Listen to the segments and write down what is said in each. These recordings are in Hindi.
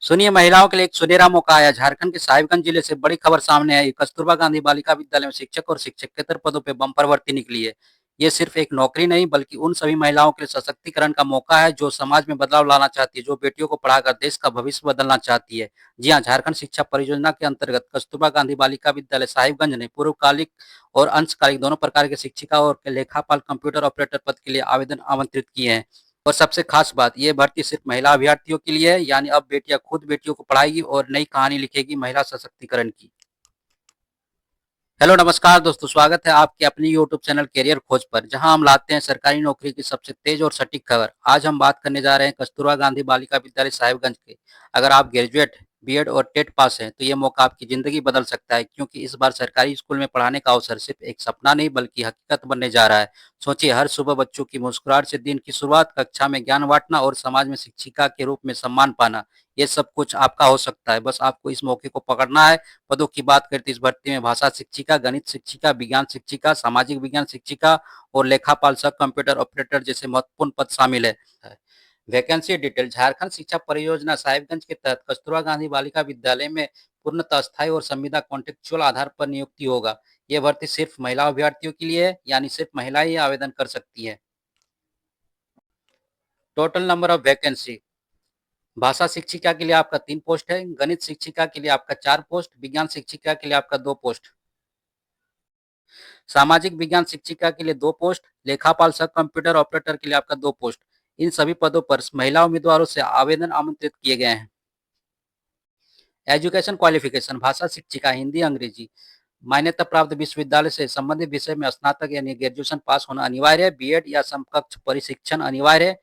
सुनिए, महिलाओं के लिए एक सुनहरा मौका आया। झारखंड के साहिबगंज जिले से बड़ी खबर सामने आई। कस्तूरबा गांधी बालिका विद्यालय में शिक्षक और शिक्षकेतर पदों पे बम्पर भर्ती निकली है। ये सिर्फ एक नौकरी नहीं बल्कि उन सभी महिलाओं के लिए सशक्तिकरण का मौका है जो समाज में बदलाव लाना चाहती है, जो बेटियों को पढ़ाकर देश का भविष्य बदलना चाहती है। जी हाँ, झारखंड शिक्षा परियोजना के अंतर्गत कस्तूरबा गांधी बालिका विद्यालय साहिबगंज ने पूर्वकालिक और अंशकालिक दोनों प्रकार के शिक्षिका और लेखापाल कंप्यूटर ऑपरेटर पद के लिए आवेदन आमंत्रित किए हैं। और सबसे खास बात, ये भर्ती सिर्फ महिला अभ्यर्थियों के लिए है, यानी अब बेटियां खुद बेटियों को पढ़ाएगी और नई कहानी लिखेगी महिला सशक्तिकरण की। हेलो नमस्कार दोस्तों, स्वागत है आपके अपने यूट्यूब चैनल करियर खोज पर, जहां हम लाते हैं सरकारी नौकरी की सबसे तेज और सटीक खबर। आज हम बात करने जा रहे हैं कस्तूरबा गांधी बालिका विद्यालय साहिबगंज के। अगर आप ग्रेजुएट, बीएड और टेट पास हैं तो ये मौका आपकी जिंदगी बदल सकता है, क्योंकि इस बार सरकारी स्कूल में पढ़ाने का अवसर सिर्फ एक सपना नहीं बल्कि हकीकत बनने जा रहा है। सोचिए, हर सुबह बच्चों की मुस्कुराहट से दिन की शुरुआत, कक्षा में ज्ञान बांटना और समाज में शिक्षिका के रूप में सम्मान पाना, ये सब कुछ आपका हो सकता है। बस आपको इस मौके को पकड़ना है। पदों की बात करते इस भर्ती में भाषा शिक्षिका, गणित शिक्षिका, विज्ञान शिक्षिका, सामाजिक विज्ञान शिक्षिका और लेखापाल सह कंप्यूटर ऑपरेटर जैसे महत्वपूर्ण पद शामिल है। Vacancy detail. झारखंड शिक्षा परियोजना साहिबगंज के तहत कस्तूरबा गांधी बालिका विद्यालय में पूर्णतः अस्थायी और संविदा कॉन्ट्रेक्चुअल आधार पर नियुक्ति होगा। यह भर्ती सिर्फ महिला अभ्यर्थियों के लिए है, यानी सिर्फ महिलाएं ही आवेदन कर सकती है। Total number of vacancy. भाषा शिक्षिका के लिए आपका 3 पोस्ट है, गणित शिक्षिका के लिए आपका 4 पोस्ट, विज्ञान शिक्षिका के लिए आपका 2 पोस्ट, सामाजिक विज्ञान शिक्षिका के लिए 2 पोस्ट, लेखापाल सह कंप्यूटर ऑपरेटर के लिए आपका 2 पोस्ट। इन सभी पदों पर महिला उम्मीदवारों से आवेदन आमंत्रित किए गए हैं। Education qualification. भाषा शिक्षिका हिंदी अंग्रेजी मान्यता प्राप्त विश्वविद्यालय से संबंधित विषय में स्नातक यानी ग्रेजुएशन पास होना अनिवार्य है। बीएड या समकक्ष परिशिक्षण अनिवार्य है।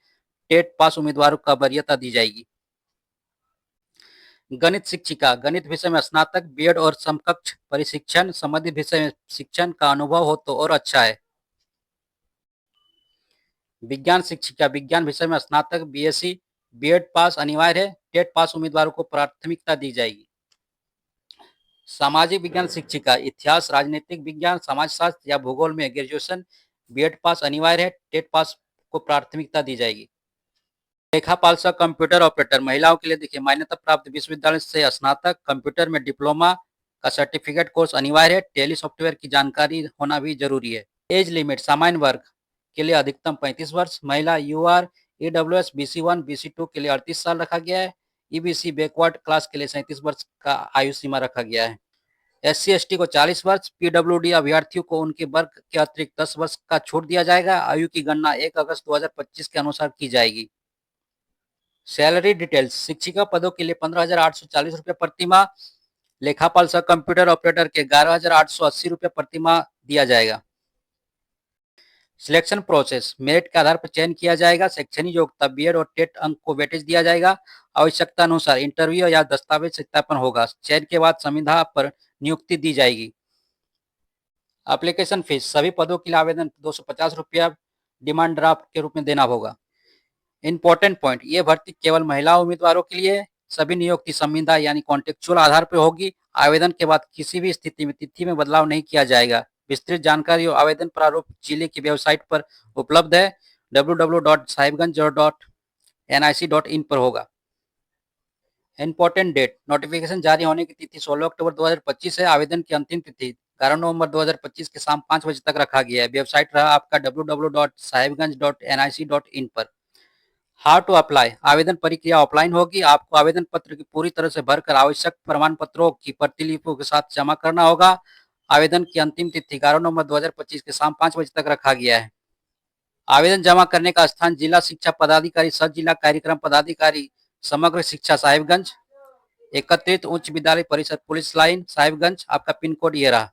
टेट पास उम्मीदवारों को वरीयता दी जाएगी। गणित शिक्षिका गणित विषय में स्नातक, बीएड और समकक्ष परिशिक्षण संबंधित विषय में शिक्षण का अनुभव हो तो और अच्छा है। विज्ञान शिक्षिका विज्ञान विषय में स्नातक, बीएससी, बीएड पास अनिवार्य है। टेट पास उम्मीदवारों को प्राथमिकता दी जाएगी। सामाजिक विज्ञान शिक्षिका इतिहास, राजनीतिक विज्ञान, समाजशास्त्र या भूगोल में ग्रेजुएशन, बीएड पास अनिवार्य है। टेट पास को प्राथमिकता दी जाएगी। लेखापाल सह कंप्यूटर ऑपरेटर महिलाओं के लिए देखिए, मान्यता प्राप्त विश्वविद्यालय से स्नातक, कंप्यूटर में डिप्लोमा का सर्टिफिकेट कोर्स अनिवार्य है। टेली सॉफ्टवेयर की जानकारी होना भी जरूरी है। Age limit. सामान्य वर्ग के लिए अधिकतम 35 वर्ष, महिला यूआर, ईडब्ल्यूएस, BC1 BC2 के लिए 38 साल रखा गया है। ईबीसी बैकवर्ड क्लास के लिए 37 वर्ष का आयु सीमा रखा गया है। SC ST को 40 वर्ष, पीडब्ल्यूडी अभ्यर्थियों को उनके वर्ग के अतिरिक्त 10 वर्ष का छूट दिया जाएगा। आयु की गणना 1 अगस्त 2025 के अनुसार की जाएगी। Salary details. शिक्षिका पदों के लिए 15,840 रुपये प्रति माह, लेखापाल सह कंप्यूटर ऑपरेटर के 11,880 रुपये प्रति माह दिया जाएगा। Selection process. मेरिट के आधार पर चयन किया जाएगा। शैक्षणिक योग्यता, बीएड और टेट अंक को वेटेज दिया जाएगा। आवश्यकता अनुसार इंटरव्यू या दस्तावेज सत्यापन होगा। चयन के बाद संविदा पर नियुक्ति दी जाएगी। Application fees. सभी पदों के लिए आवेदन 250 रुपया डिमांड ड्राफ्ट के रूप में देना होगा। इंपॉर्टेंट पॉइंट, ये भर्ती केवल महिला उम्मीदवारों के लिए है। सभी नियुक्ति संविदा यानी कॉन्ट्रेक्चुअल आधार पर होगी। आवेदन के बाद किसी भी स्थिति में तिथि में बदलाव नहीं किया जाएगा। विस्तृत जानकारी और आवेदन प्रारूप जिले की वेबसाइट पर उपलब्ध है, www.sahibganj.nic.in पर होगा। Important date. नोटिफिकेशन जारी होने की तिथि 16 अक्टूबर 2025 है। आवेदन की अंतिम तिथि 11 नवंबर 2025 के शाम 5 बजे तक रखा गया है। वेबसाइट रहा आपका www.sahibganj.nic.in पर। How to apply. आवेदन प्रक्रिया ऑफलाइन होगी। आपको आवेदन पत्र की पूरी तरह से भरकर आवश्यक प्रमाण पत्रों की प्रतिलिपियों के साथ जमा करना होगा। आवेदन की अंतिम तिथि 11 नवंबर 2025 के शाम 5 बजे तक रखा गया है। आवेदन जमा करने का स्थान जिला शिक्षा पदाधिकारी, सह जिला कार्यक्रम पदाधिकारी, समग्र शिक्षा साहिबगंज, एकत्रित उच्च विद्यालय परिषद, पुलिस लाइन साहिबगंज। आपका पिन कोड ये रहा।